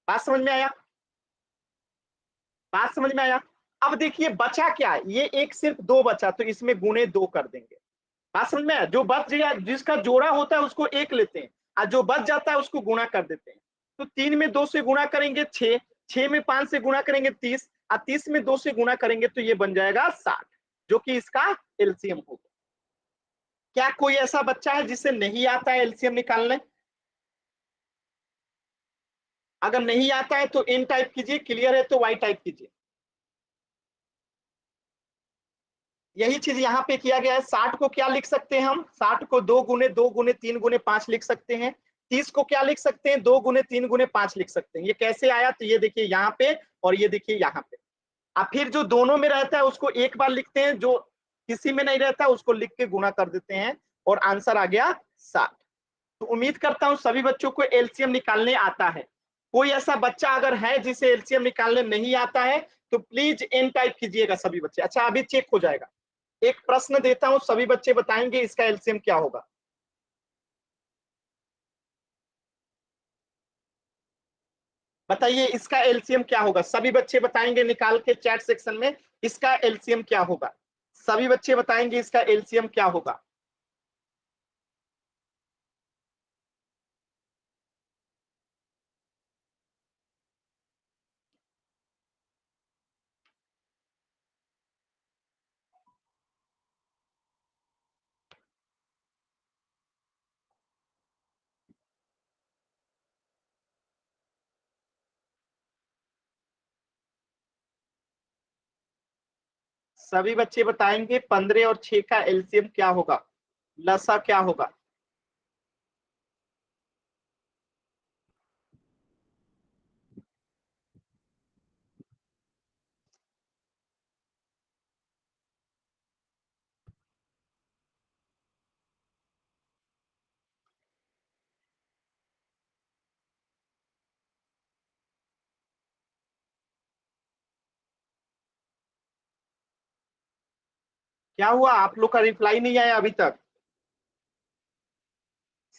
बात समझ में आया? बात समझ में आया? अब देखिए बचा क्या, ये एक सिर्फ 2 बचा, तो इसमें गुणे 2 कर देंगे। बात समझ में आया? जो बच गया, जिसका जोड़ा होता है उसको एक लेते हैं, और जो बच जाता है उसको गुणा कर देते हैं। तो 3 में 2 से गुणा करेंगे 6, 6 में 5 से गुणा करेंगे 30, और 30 में 2 से गुणा करेंगे तो ये बन जाएगा 60, जो कि इसका एलसीएम होगा। क्या कोई ऐसा बच्चा है जिसे नहीं आता है एलसीएम निकालने? अगर नहीं आता है तो एन टाइप कीजिए, क्लियर है तो वाई टाइप कीजिए। यही चीज यहाँ पे किया गया है। 60 को क्या लिख सकते हैं हम? 60 को 2 गुने 2 गुने 3 गुने 5 लिख सकते हैं। 30 को क्या लिख सकते हैं? 2 गुने 3 गुने 5 लिख सकते हैं। ये कैसे आया? तो ये देखिए यहाँ पे और ये देखिए यहाँ पे। अब फिर जो दोनों में रहता है उसको एक बार लिखते हैं, जो किसी में नहीं रहता उसको लिख के गुणा कर देते हैं और आंसर आ गया 60। तो उम्मीद करता हूं सभी बच्चों को एलसीएम निकालने आता है। कोई ऐसा बच्चा अगर है जिसे एलसीएम निकालने नहीं आता है तो प्लीज एन टाइप कीजिएगा सभी बच्चे। अच्छा अभी चेक हो जाएगा। एक प्रश्न देता हूं, सभी बच्चे बताएंगे इसका एलसीएम क्या होगा। बताइए इसका एलसीएम क्या होगा, सभी बच्चे बताएंगे निकाल के चैट सेक्शन में इसका एलसीएम क्या होगा। सभी बच्चे बताएंगे इसका एलसीएम क्या होगा। सभी बच्चे बताएंगे 15 और 6 का एलसीएम क्या होगा, लसा क्या होगा। क्या हुआ, आप लोग का रिप्लाई नहीं आया अभी तक।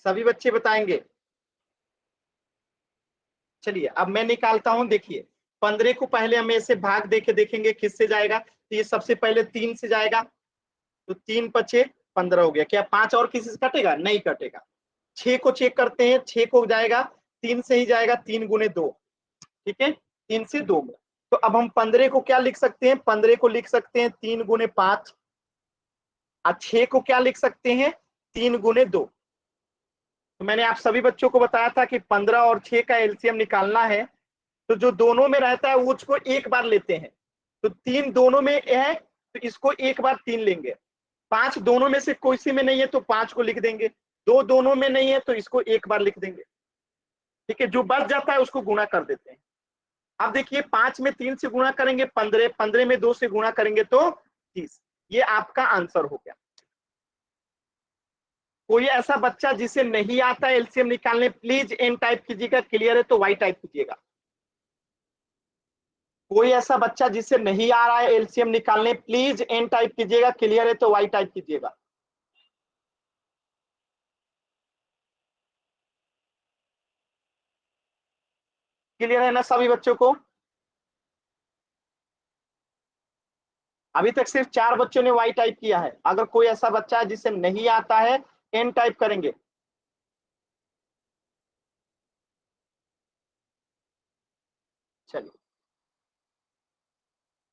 सभी बच्चे बताएंगे। चलिए अब मैं निकालता हूं, देखिए 15 को पहले हम ऐसे भाग देके देखेंगे किससे जाएगा। तो ये सबसे पहले 3 से जाएगा, तो 3 पचे 15 हो गया। क्या 5 और किसी से कटेगा, नहीं कटेगा। 6 को चेक करते हैं, 6 को जाएगा 3 से ही जाएगा, 3 गुने 2, ठीक है 3 से 2 में। तो अब हम 15 को क्या लिख सकते हैं, 15 को लिख सकते हैं 3 गुने 5, और 6 को क्या लिख सकते हैं 3 गुने 2। तो मैंने आप सभी बच्चों को बताया था कि 15 और 6 का एलसीएम निकालना है तो जो दोनों में रहता है वो उसको एक बार लेते हैं। तो 3 दोनों में है तो इसको एक बार 3 लेंगे। 5 दोनों में से कोई सी में नहीं है तो 5 को लिख देंगे। 2 दोनों में नहीं है तो इसको एक बार लिख देंगे, ठीक है। जो बच जाता है उसको गुणा कर देते हैं। अब देखिए 5 में 3 से गुणा करेंगे 15, 15 में 2 से गुणा करेंगे तो 30। ये आपका आंसर हो गया। कोई ऐसा बच्चा जिसे नहीं आता एलसीएम निकालने, प्लीज एन टाइप कीजिएगा, क्लियर है तो वाई टाइप कीजिएगा। कोई ऐसा बच्चा जिसे नहीं आ रहा है एलसीएम निकालने, प्लीज एन टाइप कीजिएगा, क्लियर है तो वाई टाइप कीजिएगा। क्लियर है ना सभी बच्चों को। अभी तक सिर्फ 4 बच्चों ने वाई टाइप किया है। अगर कोई ऐसा बच्चा है जिसे नहीं आता है एन टाइप करेंगे। चलिए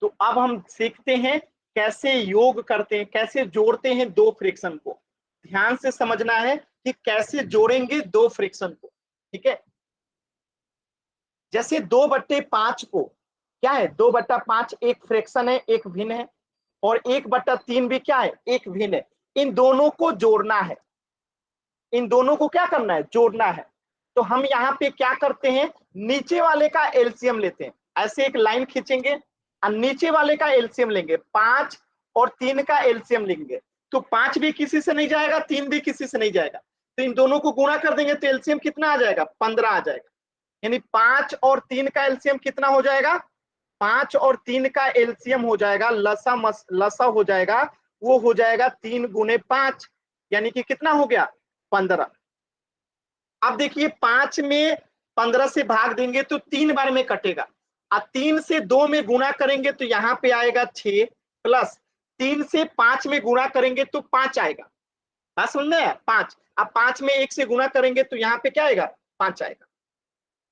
तो अब हम सीखते हैं कैसे योग करते हैं, कैसे जोड़ते हैं दो फ्रिक्शन को। ध्यान से समझना है कि कैसे जोड़ेंगे दो फ्रिक्शन को, ठीक है। जैसे 2/5 को क्या है, 2/5 एक फ्रैक्शन है, एक भिन्न है, और 1/3 भी क्या है, एक भिन्न है। इन दोनों को जोड़ना है, इन दोनों को क्या करना है, जोड़ना है। तो हम यहाँ पे क्या करते हैं, नीचे वाले का एलसीएम लेते हैं। ऐसे एक लाइन खींचेंगे और नीचे वाले का एलसीएम लेंगे, 5 और 3 का एलसीएम लेंगे। तो 5 भी किसी से नहीं जाएगा, 3 भी किसी से नहीं जाएगा, तो इन दोनों को गुणा कर देंगे तो एलसीएम कितना आ जाएगा, 15 आ जाएगा। यानी 5 और 3 का एलसीएम कितना हो जाएगा, 5 और 3 का एलसीएम हो जाएगा, लसा हो जाएगा, वो हो जाएगा 3 गुने 5, यानी कि कितना हो गया, 15। अब देखिए 5 में 15 से भाग देंगे तो 3 बार में कटेगा, और 3 से 2 में गुणा करेंगे तो यहाँ पे आएगा 6, प्लस 3 से 5 में गुणा करेंगे तो 5 आएगा। बात समझ में आया, 5। अब 5 में 1 से गुणा करेंगे तो यहाँ पे क्या आएगा, 5 आएगा।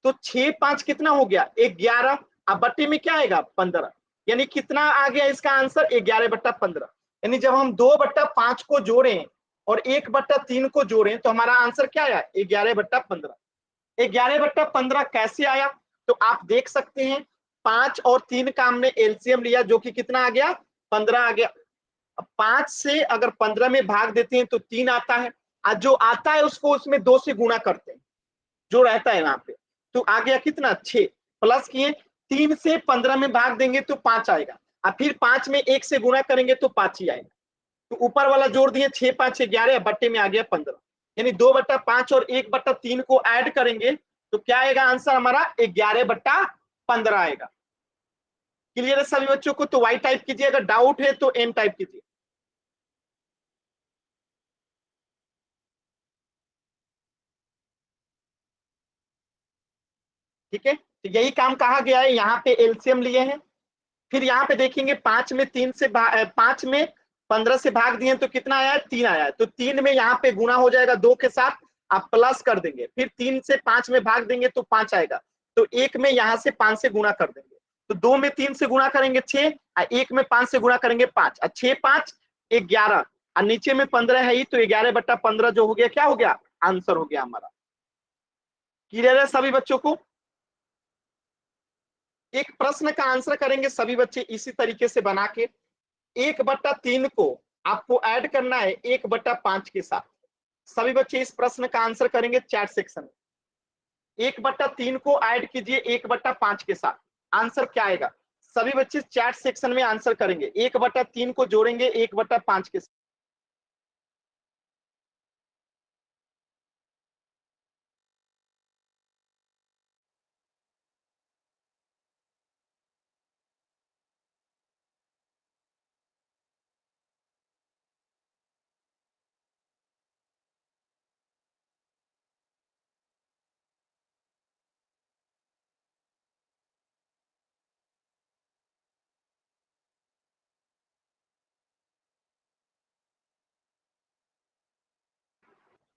तो 6 5 कितना हो गया, 11। अब बट्टे में क्या आएगा, 15। यानी कितना आ गया इसका आंसर, 11/15। यानी जब हम 2/5 को जोड़ें और 1/3 को जोड़ें तो हमारा आंसर क्या आया, 11/15। 11/15 कैसे आया, तो आप देख सकते हैं 5 और 3 का हमने एलसीएम लिया जो कि कितना आ गया, 15 आ गया। 5 से अगर 15 में भाग देते हैं तो 3 आता है, और जो आता है उसको उसमें 2 से गुणा करते हैं, जो रहता है वहां पे। तो आ गया कितना, 6, प्लस किए 3 से 15 में भाग देंगे तो 5 आएगा, और फिर 5 में 1 से गुणा करेंगे तो 5 ही आएगा। तो ऊपर वाला जोड़ दिए 6 5 11, बट्टे में आ गया 15, यानी 2/5 और 1/3 को ऐड करेंगे तो क्या आएगा आंसर हमारा 11/15 आएगा। क्लियर है सभी बच्चों को? तो वाई टाइप कीजिए, अगर डाउट है तो एन टाइप कीजिए। ठीक है, तो यही काम कहा गया है, यहाँ पे एलसीएम लिए हैं। फिर यहाँ पे देखेंगे 5 में 15 से भाग दिए तो कितना आया है 3 आया है, तो 3 में यहाँ पे गुना हो जाएगा 2 के साथ, आप प्लस कर देंगे, फिर 3 से 5 में भाग देंगे तो 5 आएगा, तो 1 में यहाँ से 5 से गुना कर देंगे, तो 2 में 3 से गुना करेंगे 6, और 1 में 5 से गुना करेंगे 5, और 6 5 11, और नीचे में 15 है ही, तो 11/15 जो हो गया क्या हो गया आंसर हो गया हमारा। क्लियर है सभी बच्चों को? एक प्रश्न का आंसर करेंगे सभी बच्चे इसी तरीके से बना के। 1/3 को आपको ऐड करना है 1/5 के साथ। सभी बच्चे इस प्रश्न का आंसर करेंगे चैट सेक्शन में। 1/3 को ऐड कीजिए 1/5 के साथ, आंसर क्या आएगा? सभी बच्चे चैट सेक्शन में आंसर करेंगे, 1/3 को जोड़ेंगे 1/5 के साथ।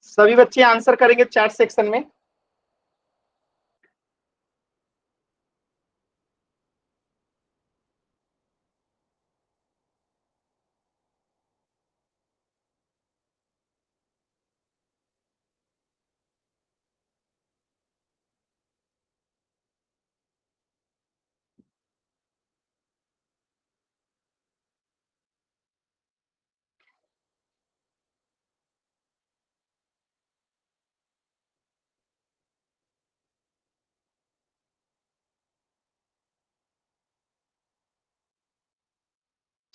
सभी बच्चे आंसर करेंगे चैट सेक्शन में।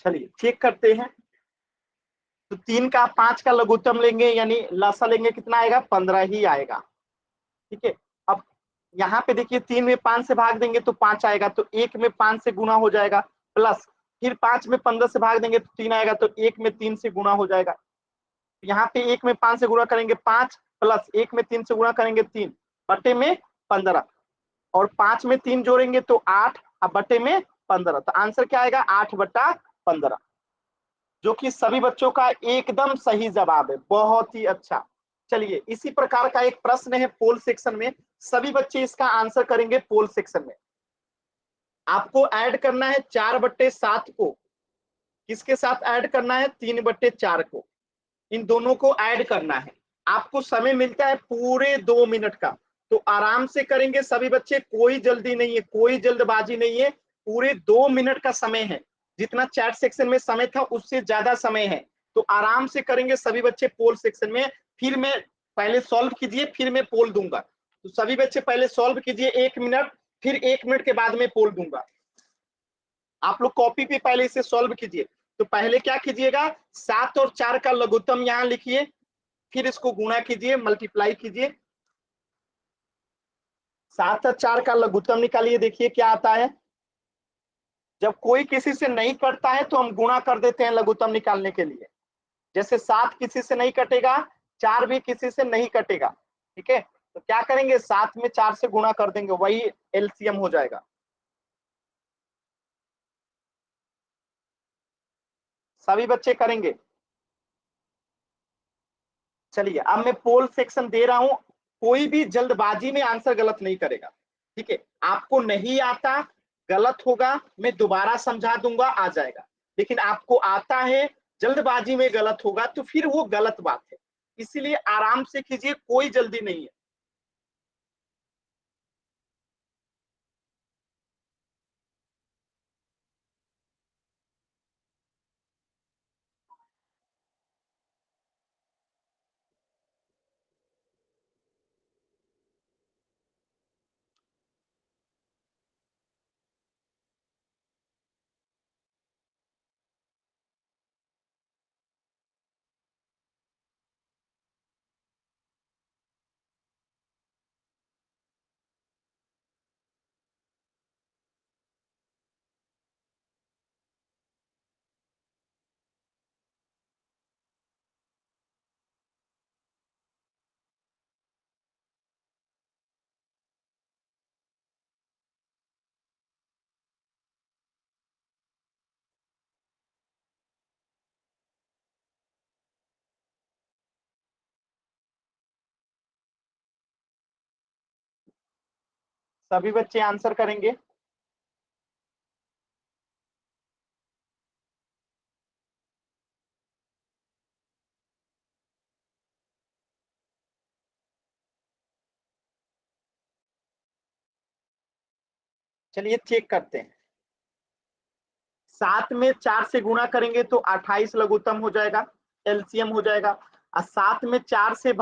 चलिए चेक करते हैं। तो 3 का 5 का लघुत्तम लेंगे, यानी लसा लेंगे, कितना आएगा 15 ही आएगा। ठीक है, अब यहाँ पे देखिए 3 में 5 से भाग देंगे तो 5 आएगा, तो 1 में 5 से गुना हो जाएगा, प्लस फिर 5 में 15 से भाग देंगे तो 3 आएगा, तो 1 में 3 से गुना हो जाएगा। यहाँ पे 1 में 5 से गुना करेंगे 5, प्लस 1 में 3 से गुना करेंगे 3, बटे में 15, और 5 में 3 जोड़ेंगे तो 8, अब बटे में 15, तो आंसर क्या आएगा 8/15, जो कि सभी बच्चों का एकदम सही जवाब है। बहुत ही अच्छा। चलिए इसी प्रकार का एक प्रश्न है पोल सेक्शन में, सभी बच्चे इसका आंसर करेंगे पोल सेक्शन में। आपको ऐड करना है 4/7 को, किसके साथ ऐड करना है 3/4 को, इन दोनों को ऐड करना है। आपको समय मिलता है पूरे 2 मिनट का, तो आराम से करेंगे सभी बच्चे, कोई जल्दी नहीं है, कोई जल्दबाजी नहीं है, पूरे 2 मिनट का समय है। जितना चैट सेक्शन में समय था उससे ज्यादा समय है, तो आराम से करेंगे सभी बच्चे पोल सेक्शन में। फिर मैं पहले सॉल्व कीजिए, फिर मैं पोल दूंगा, तो सभी बच्चे पहले सॉल्व कीजिए 1 मिनट, फिर 1 मिनट के बाद में पोल दूंगा। आप लोग कॉपी पे पहले इसे सॉल्व कीजिए। तो पहले क्या कीजिएगा, 7 और 4 का लघुत्तम यहाँ लिखिए, फिर इसको गुणा कीजिए, मल्टीप्लाई कीजिए, 7 और 4 का लघुत्तम निकालिए, देखिए क्या आता है। जब कोई किसी से नहीं कटता है तो हम गुणा कर देते हैं लघुत्तम निकालने के लिए। जैसे 7 किसी से नहीं कटेगा, 4 भी किसी से नहीं कटेगा। ठीक है, तो क्या करेंगे 7 में 4 से गुणा कर देंगे, वही एलसीएम हो जाएगा। सभी बच्चे करेंगे। चलिए अब मैं पोल सेक्शन दे रहा हूं, कोई भी जल्दबाजी में आंसर गलत नहीं करेगा। ठीक है, आपको नहीं आता, गलत होगा, मैं दोबारा समझा दूंगा, आ जाएगा। लेकिन आपको आता है, जल्दबाजी में गलत होगा तो फिर वो गलत बात है, इसीलिए आराम से कीजिए, कोई जल्दी नहीं है। सभी बच्चे आंसर करेंगे। चलिए चेक करते हैं। 7 में 4 से गुणा करेंगे तो 28 लघुत्तम हो जाएगा, एलसीएम हो जाएगा। और 7 में 4 से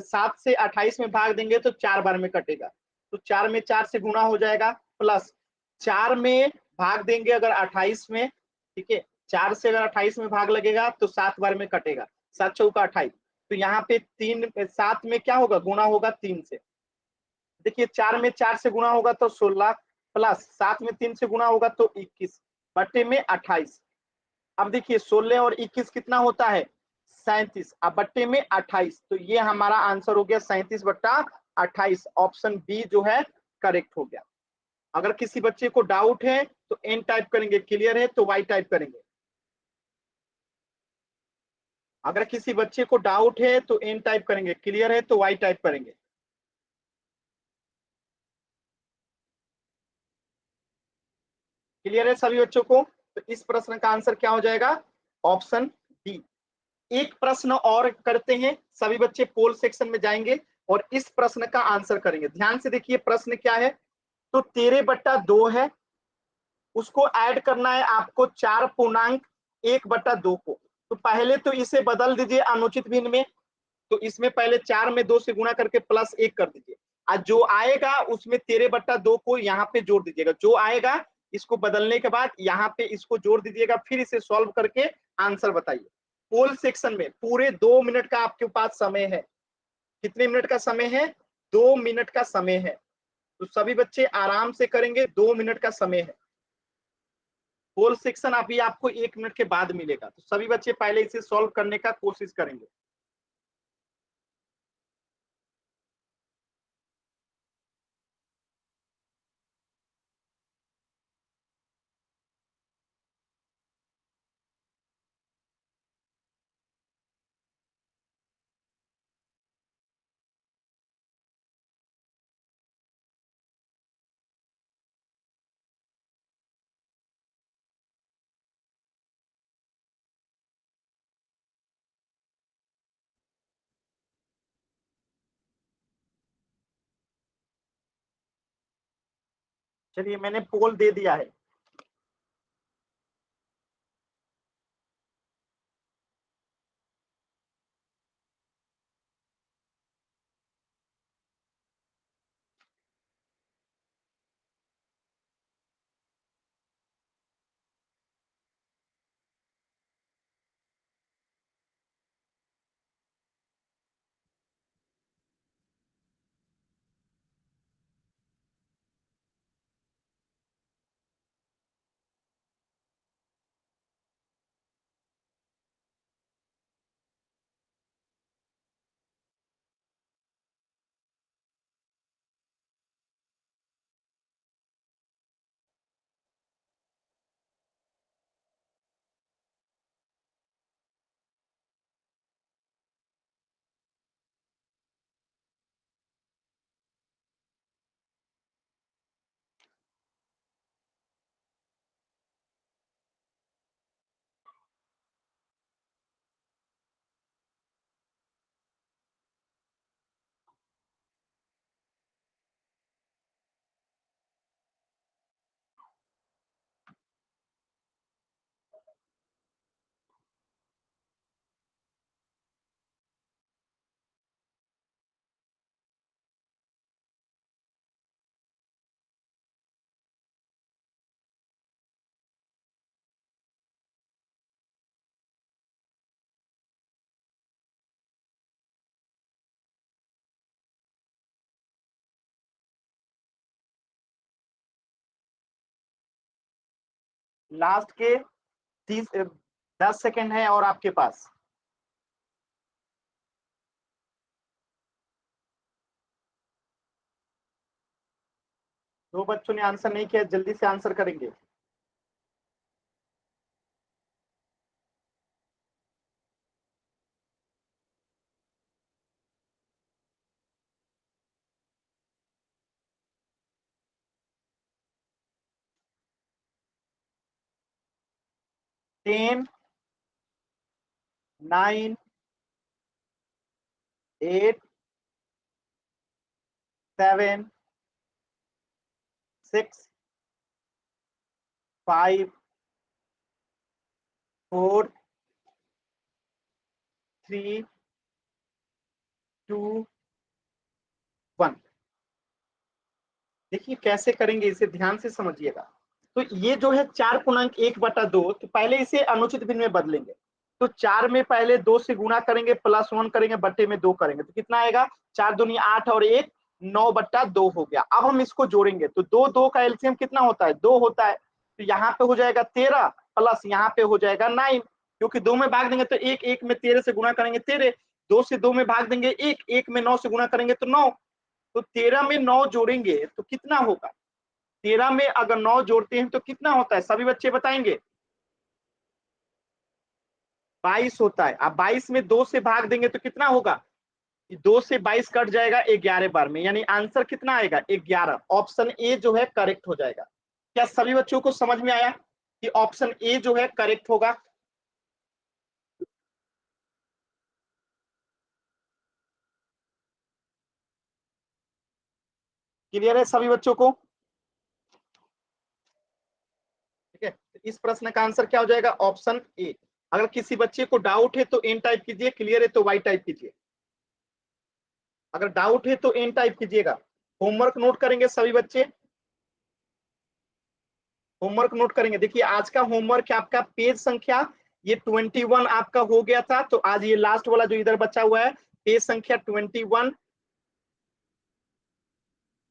7 से 28 में भाग देंगे तो 4 बार में कटेगा, तो 4 में 4 से गुणा हो जाएगा, प्लस 4 में भाग देंगे अगर 28 में, ठीक है, 4 से अगर 28 में भाग लगेगा तो 7 बार में कटेगा, 7 चौका 28। तो यहाँ पे 7 में क्या होगा, गुणा होगा 3 से। देखिए 4 में 4 से गुणा होगा तो 16, प्लस 7 में 3 से गुणा होगा तो 21 बटे में 28। अब देखिए 16 और 21 कितना होता है, 37, अब बट्टे में 28, तो ये हमारा आंसर हो गया 37 बट्टा 28। ऑप्शन बी जो है करेक्ट हो गया। अगर किसी बच्चे को डाउट है तो एन टाइप करेंगे, क्लियर है तो वाई टाइप करेंगे। अगर किसी बच्चे को डाउट है तो एन टाइप करेंगे, क्लियर है तो वाई टाइप करेंगे। क्लियर है सभी बच्चों को? तो इस प्रश्न का आंसर क्या हो जाएगा, ऑप्शन डी। एक प्रश्न और करते हैं, सभी बच्चे पोल सेक्शन में जाएंगे और इस प्रश्न का आंसर करेंगे। ध्यान से देखिए प्रश्न क्या है, तो 13/2 है, उसको ऐड करना है आपको 4.1/2 को। तो पहले तो इसे बदल दीजिए अनुचित भिन्न में, तो इसमें पहले 4 में 2 से गुणा करके +1 कर दीजिए, और जो आएगा उसमें 13/2 को यहाँ पे जोड़ दीजिएगा, जो आएगा इसको बदलने के बाद यहाँ पे इसको जोड़ दीजिएगा, फिर इसे सॉल्व करके आंसर बताइए। पोल सेक्शन में पूरे 2 मिनट का आपके पास समय है। कितने मिनट का समय है, 2 मिनट का समय है। तो सभी बच्चे आराम से करेंगे, 2 मिनट का समय है। पोल सेक्शन अभी आपको 1 मिनट के बाद मिलेगा, तो सभी बच्चे पहले इसे सॉल्व करने का कोशिश करेंगे। चलिए मैंने पोल दे दिया है। लास्ट के 10 सेकेंड है और आपके पास। दो बच्चों ने आंसर नहीं किया, जल्दी से आंसर करेंगे। 10 9 8 7 6 5 4 3 2 1। देखिए कैसे करेंगे, इसे ध्यान से समझिएगा। तो ये जो है 4/1/2, तो पहले इसे अनुचित भिन्न में बदलेंगे। तो 4 में पहले 2 से गुणा करेंगे, +1 करेंगे, बट्टे में 2 करेंगे, तो कितना आएगा? 4 दूनी 8 और 1 9/2 हो गया। अब हम इसको जोड़ेंगे तो 2 2 का एलसीएम कितना होता है? 2 होता है। तो यहाँ पे हो जाएगा 13 प्लस यहाँ पे हो जाएगा 9, क्योंकि 2 में भाग देंगे तो 1 1 में 13 से गुणा करेंगे 13, 2 से 2 में भाग देंगे 1 1 में 9 से गुणा करेंगे तो 9। तो 13 में 9 जोड़ेंगे तो कितना होगा? 13 में अगर 9 जोड़ते हैं तो कितना होता है? सभी बच्चे बताएंगे। 22 होता है। अब 22 में 2 से भाग देंगे तो कितना होगा? 2 से 22 कट जाएगा 11 बार में, यानी आंसर कितना आएगा? 11। ऑप्शन ए जो है करेक्ट हो जाएगा। क्या सभी बच्चों को समझ में आया कि ऑप्शन ए जो है करेक्ट होगा? क्लियर है सभी बच्चों को? ठीक है, तो इस प्रश्न का आंसर क्या हो जाएगा? Option A. अगर किसी बच्चे को डाउट है तो एन टाइप कीजिए, क्लियर है तो वाई टाइप कीजिए। अगर डाउट है तो एन टाइप कीजिएगा। होमवर्क नोट करेंगे सभी बच्चे, होमवर्क नोट करेंगे। देखिए आज का होमवर्क है आपका पेज संख्या ये 21 आपका हो गया था, तो आज ये लास्ट वाला जो इधर बचा हुआ है पेज संख्या 21,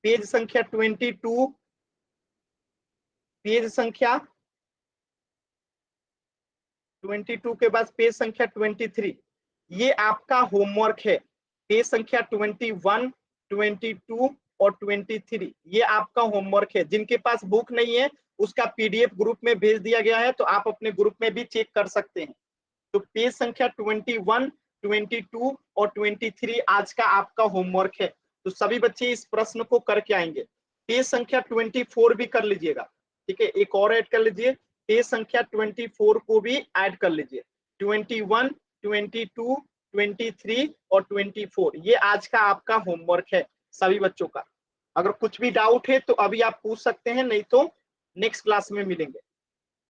पेज संख्या 22, पेज संख्या 22 के बाद पेज संख्या 23, ये आपका होमवर्क है। पेज संख्या 21, 22 और 23 ये आपका होमवर्क है। जिनके पास बुक नहीं है उसका पीडीएफ ग्रुप में भेज दिया गया है, तो आप अपने ग्रुप में भी चेक कर सकते हैं। तो पेज संख्या 21, 22 और 23 आज का आपका होमवर्क है। तो सभी बच्चे इस प्रश्न को करके आएंगे। पेज संख्या 24 भी कर लीजिएगा, ठीक है, एक और ऐड कर लीजिए। पेज संख्या 24 को भी ऐड कर लीजिए। 21, 22, 23 और 24 ये आज का आपका होमवर्क है सभी बच्चों का। अगर कुछ भी डाउट है तो अभी आप पूछ सकते हैं, नहीं तो नेक्स्ट क्लास में मिलेंगे।